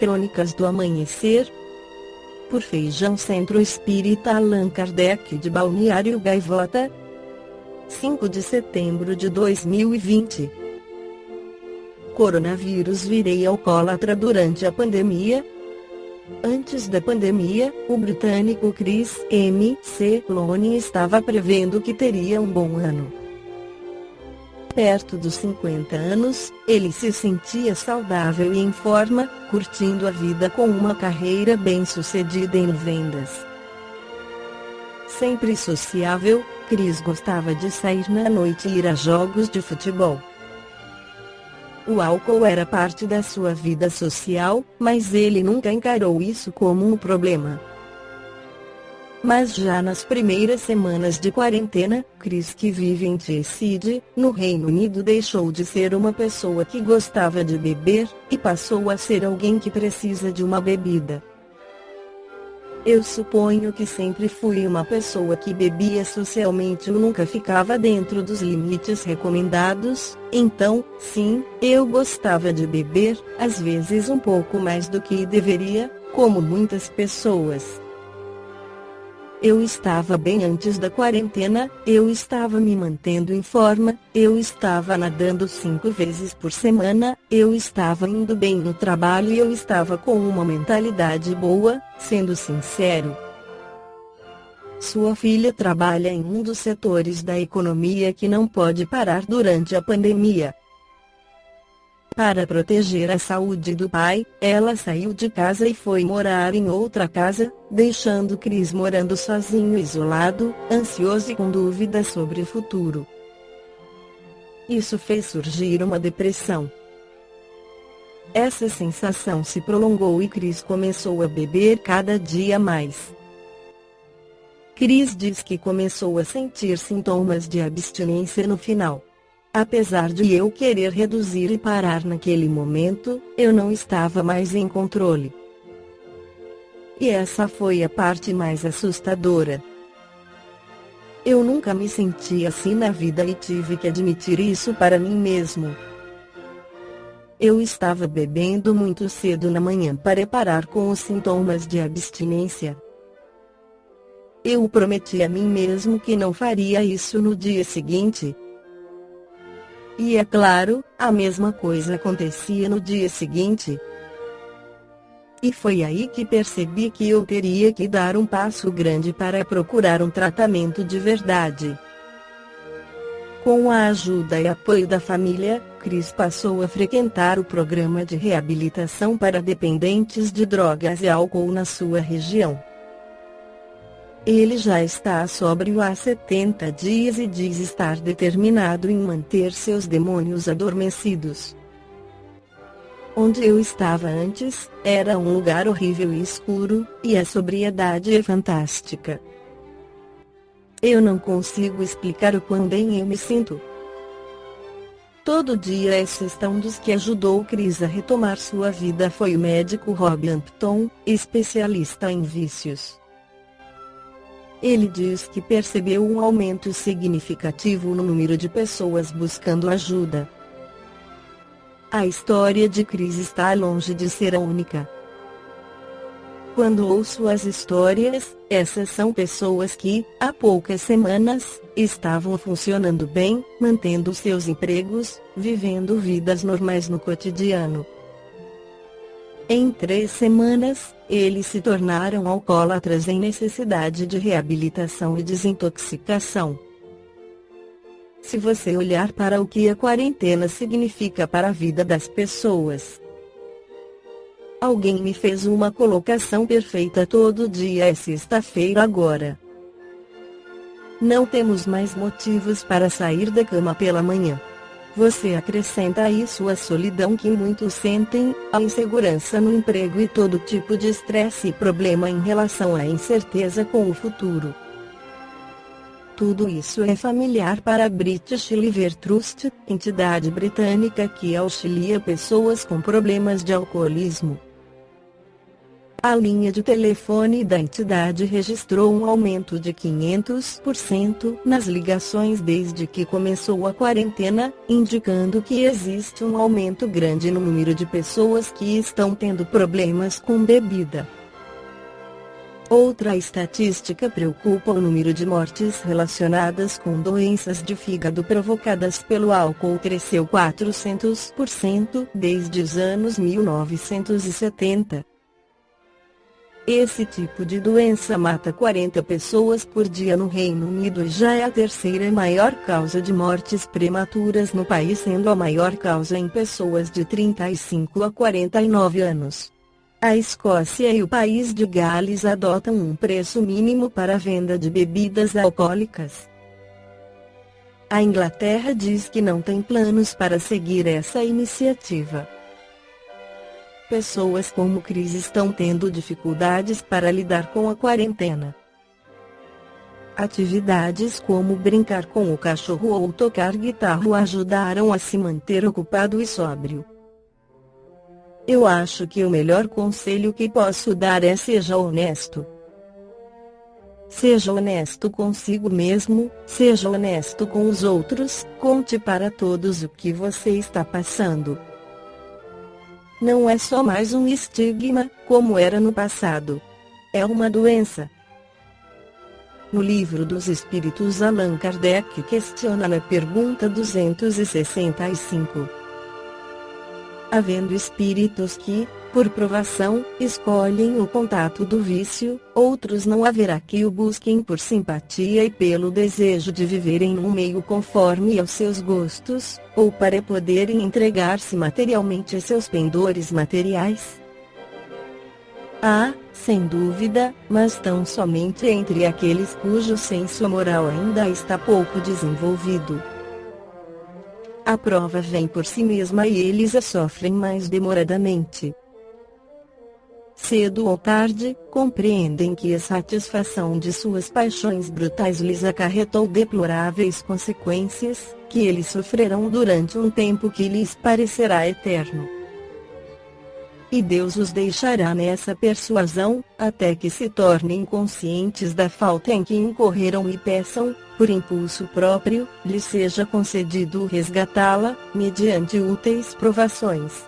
Crônicas do Amanhecer, por Feijão Centro Espírita Allan Kardec de Balneário Gaivota, 5 de setembro de 2020. Coronavírus, virei alcoólatra durante a pandemia. Antes da pandemia, o britânico Chris M.C. Lowney estava prevendo que teria um bom ano. Perto dos 50 anos, ele se sentia saudável e em forma, curtindo a vida com uma carreira bem-sucedida em vendas. Sempre sociável, Chris gostava de sair na noite e ir a jogos de futebol. O álcool era parte da sua vida social, mas ele nunca encarou isso como um problema. Mas já nas primeiras semanas de quarentena, Chris, que vive em Teesside, no Reino Unido, deixou de ser uma pessoa que gostava de beber, e passou a ser alguém que precisa de uma bebida. Eu suponho que sempre fui uma pessoa que bebia socialmente ou nunca ficava dentro dos limites recomendados, então, sim, eu gostava de beber, às vezes um pouco mais do que deveria, como muitas pessoas. Eu estava bem antes da quarentena, eu estava me mantendo em forma, eu estava nadando 5 vezes por semana, eu estava indo bem no trabalho e eu estava com uma mentalidade boa, sendo sincero. Sua filha trabalha em um dos setores da economia que não pode parar durante a pandemia. Para proteger a saúde do pai, ela saiu de casa e foi morar em outra casa, deixando Chris morando sozinho, isolado, ansioso e com dúvidas sobre o futuro. Isso fez surgir uma depressão. Essa sensação se prolongou e Chris começou a beber cada dia mais. Chris diz que começou a sentir sintomas de abstinência no final. Apesar de eu querer reduzir e parar naquele momento, eu não estava mais em controle. E essa foi a parte mais assustadora. Eu nunca me senti assim na vida e tive que admitir isso para mim mesmo. Eu estava bebendo muito cedo na manhã para parar com os sintomas de abstinência. Eu prometi a mim mesmo que não faria isso no dia seguinte. E é claro, a mesma coisa acontecia no dia seguinte. E foi aí que percebi que eu teria que dar um passo grande para procurar um tratamento de verdade. Com a ajuda e apoio da família, Chris passou a frequentar o programa de reabilitação para dependentes de drogas e álcool na sua região. Ele já está sóbrio há 70 dias e diz estar determinado em manter seus demônios adormecidos. Onde eu estava antes, era um lugar horrível e escuro, e a sobriedade é fantástica. Eu não consigo explicar o quão bem eu me sinto. Todo dia essa um dos que ajudou Chris a retomar sua vida foi o médico Rob Hampton, especialista em vícios. Ele diz que percebeu um aumento significativo no número de pessoas buscando ajuda. A história de Chris está longe de ser a única. Quando ouço as histórias, essas são pessoas que, há poucas semanas, estavam funcionando bem, mantendo seus empregos, vivendo vidas normais no cotidiano. Em 3 semanas, eles se tornaram alcoólatras em necessidade de reabilitação e desintoxicação. Se você olhar para o que a quarentena significa para a vida das pessoas. Alguém me fez uma colocação perfeita: todo dia é sexta-feira agora. Não temos mais motivos para sair da cama pela manhã. Você acrescenta a isso a solidão que muitos sentem, a insegurança no emprego e todo tipo de estresse e problema em relação à incerteza com o futuro. Tudo isso é familiar para a British Liver Trust, entidade britânica que auxilia pessoas com problemas de alcoolismo. a linha de telefone da entidade registrou um aumento de 500% nas ligações desde que começou a quarentena, indicando que existe um aumento grande no número de pessoas que estão tendo problemas com bebida. Outra estatística preocupa: o número de mortes relacionadas com doenças de fígado provocadas pelo álcool cresceu 400% desde os anos 1970. Esse tipo de doença mata 40 pessoas por dia no Reino Unido e já é a terceira maior causa de mortes prematuras no país, sendo a maior causa em pessoas de 35 a 49 anos. A Escócia e o país de Gales adotam um preço mínimo para a venda de bebidas alcoólicas. A Inglaterra diz que não tem planos para seguir essa iniciativa. Pessoas como Chris estão tendo dificuldades para lidar com a quarentena. Atividades como brincar com o cachorro ou tocar guitarra o ajudaram a se manter ocupado e sóbrio. Eu acho que o melhor conselho que posso dar é: seja honesto. Seja honesto consigo mesmo, seja honesto com os outros, conte para todos o que você está passando. Não é só mais um estigma, como era no passado. É uma doença. No Livro dos Espíritos, Allan Kardec questiona na pergunta 265. Havendo espíritos que, por provação, escolhem o contato do vício, outros não haverá que o busquem por simpatia e pelo desejo de viverem num meio conforme aos seus gostos, ou para poderem entregar-se materialmente a seus pendores materiais? Há, sem dúvida, mas tão somente entre aqueles cujo senso moral ainda está pouco desenvolvido. A prova vem por si mesma e eles a sofrem mais demoradamente. Cedo ou tarde, compreendem que a satisfação de suas paixões brutais lhes acarretou deploráveis consequências, que eles sofrerão durante um tempo que lhes parecerá eterno. E Deus os deixará nessa persuasão, até que se tornem conscientes da falta em que incorreram e peçam, por impulso próprio, lhes seja concedido resgatá-la, mediante úteis provações.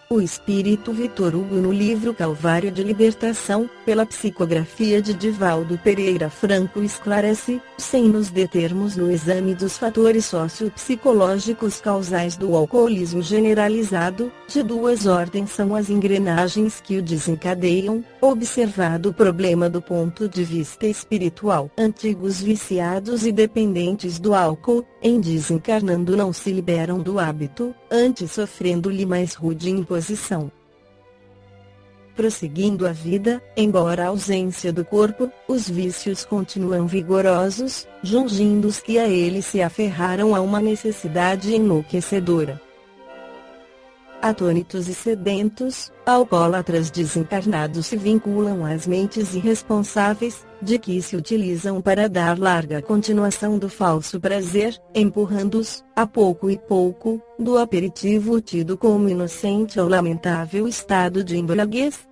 O espírito Vitor Hugo, no livro Calvário de Libertação, pela psicografia de Divaldo Pereira Franco, esclarece, sem nos determos no exame dos fatores sociopsicológicos causais do alcoolismo generalizado, de duas ordens são as engrenagens que o desencadeiam, observado o problema do ponto de vista espiritual. Antigos viciados e dependentes do álcool, em desencarnando não se liberam do hábito, antes sofrendo-lhe mais rude imposição. Prosseguindo a vida, embora a ausência do corpo, os vícios continuam vigorosos, jungindo os que a ele se aferraram a uma necessidade enlouquecedora. Atônitos e sedentos, alcoólatras desencarnados se vinculam às mentes irresponsáveis, de que se utilizam para dar larga continuação do falso prazer, empurrando-os, a pouco e pouco, do aperitivo tido como inocente ao lamentável estado de embriaguez.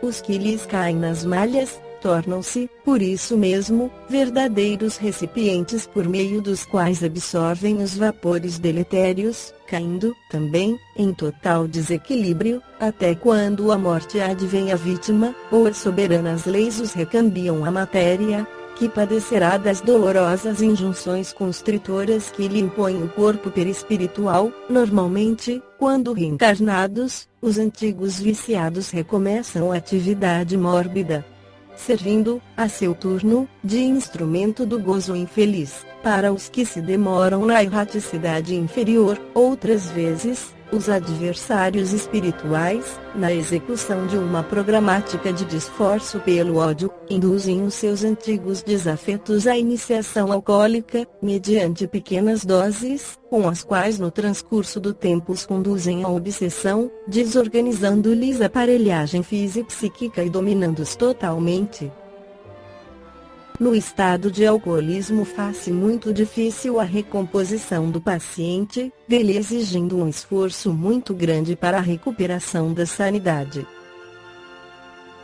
Os que lhes caem nas malhas, tornam-se, por isso mesmo, verdadeiros recipientes por meio dos quais absorvem os vapores deletérios, caindo, também, em total desequilíbrio, até quando a morte advém à vítima, ou as soberanas leis os recambiam à matéria, que padecerá das dolorosas injunções constritoras que lhe impõe o corpo perispiritual. Normalmente, quando reencarnados, os antigos viciados recomeçam a atividade mórbida, servindo, a seu turno, de instrumento do gozo infeliz, para os que se demoram na erraticidade inferior. Outras vezes, os adversários espirituais, na execução de uma programática de desforço pelo ódio, induzem os seus antigos desafetos à iniciação alcoólica, mediante pequenas doses, com as quais no transcurso do tempo os conduzem à obsessão, desorganizando-lhes a aparelhagem físico-psíquica e dominando-os totalmente. No estado de alcoolismo faz-se muito difícil a recomposição do paciente, dele exigindo um esforço muito grande para a recuperação da sanidade.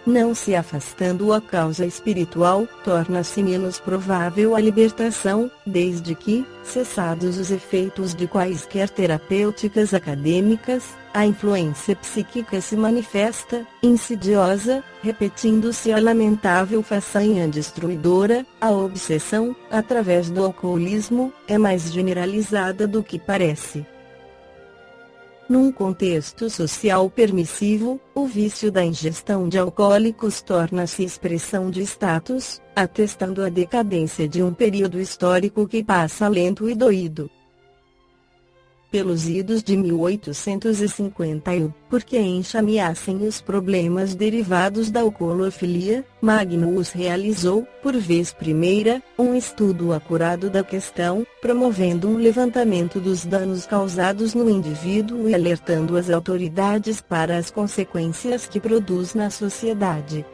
Não se afastando a causa espiritual, torna-se menos provável a libertação, desde que, cessados os efeitos de quaisquer terapêuticas acadêmicas, a influência psíquica se manifesta, insidiosa, repetindo-se a lamentável façanha destruidora. A obsessão, através do alcoolismo, é mais generalizada do que parece. Num contexto social permissivo, o vício da ingestão de alcoólicos torna-se expressão de status, atestando a decadência de um período histórico que passa lento e doído. Pelos idos de 1851, porque enxameassem os problemas derivados da alcoolofilia, Magnus realizou, por vez primeira, um estudo acurado da questão, promovendo um levantamento dos danos causados no indivíduo e alertando as autoridades para as consequências que produz na sociedade.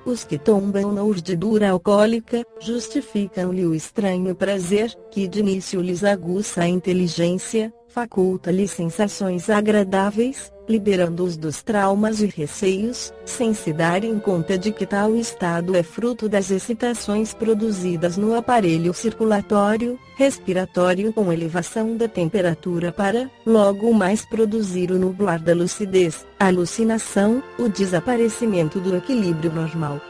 Os que tombam na urdidura alcoólica, justificam-lhe o estranho prazer, que de início lhes aguça a inteligência, faculta-lhes sensações agradáveis, liberando-os dos traumas e receios, sem se darem conta de que tal estado é fruto das excitações produzidas no aparelho circulatório, respiratório com elevação da temperatura para, logo mais produzir o nublar da lucidez, a alucinação, o desaparecimento do equilíbrio normal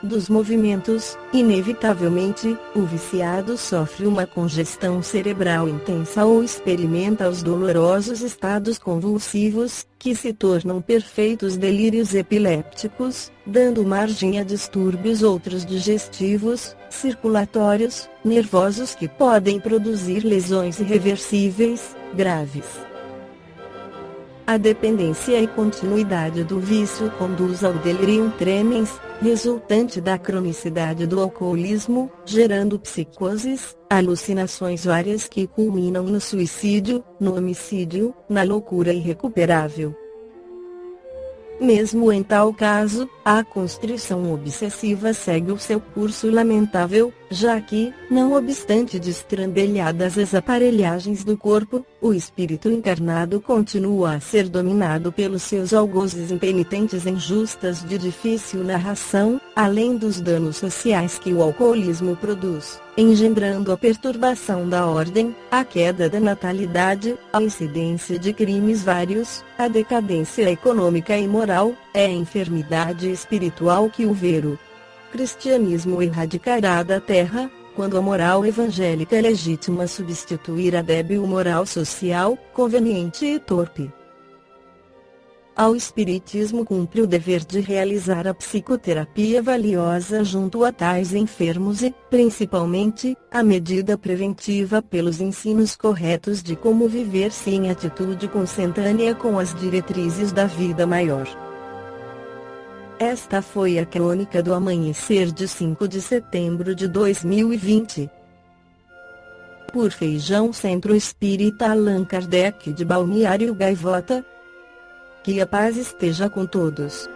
dos movimentos. Inevitavelmente, o viciado sofre uma congestão cerebral intensa ou experimenta os dolorosos estados convulsivos, que se tornam perfeitos delírios epilépticos, dando margem a distúrbios outros digestivos, circulatórios, nervosos que podem produzir lesões irreversíveis, graves. A dependência e continuidade do vício conduz ao delirium tremens, resultante da cronicidade do alcoolismo, gerando psicoses, alucinações várias que culminam no suicídio, no homicídio, na loucura irrecuperável. Mesmo em tal caso, a constrição obsessiva segue o seu curso lamentável, já que, não obstante destrambelhadas as aparelhagens do corpo, o espírito encarnado continua a ser dominado pelos seus algozes impenitentes em justas de difícil narração, além dos danos sociais que o alcoolismo produz, engendrando a perturbação da ordem, a queda da natalidade, a incidência de crimes vários, a decadência econômica e moral. É a enfermidade espiritual que o vero cristianismo erradicará da terra, quando a moral evangélica é legítima substituir a débil moral social, conveniente e torpe. Ao Espiritismo cumpre o dever de realizar a psicoterapia valiosa junto a tais enfermos e, principalmente, a medida preventiva pelos ensinos corretos de como viver-se em atitude consentânea com as diretrizes da vida maior. Esta foi a crônica do amanhecer de 5 de setembro de 2020. Por Feijão Centro Espírita Allan Kardec de Balneário Gaivota. Que a paz esteja com todos.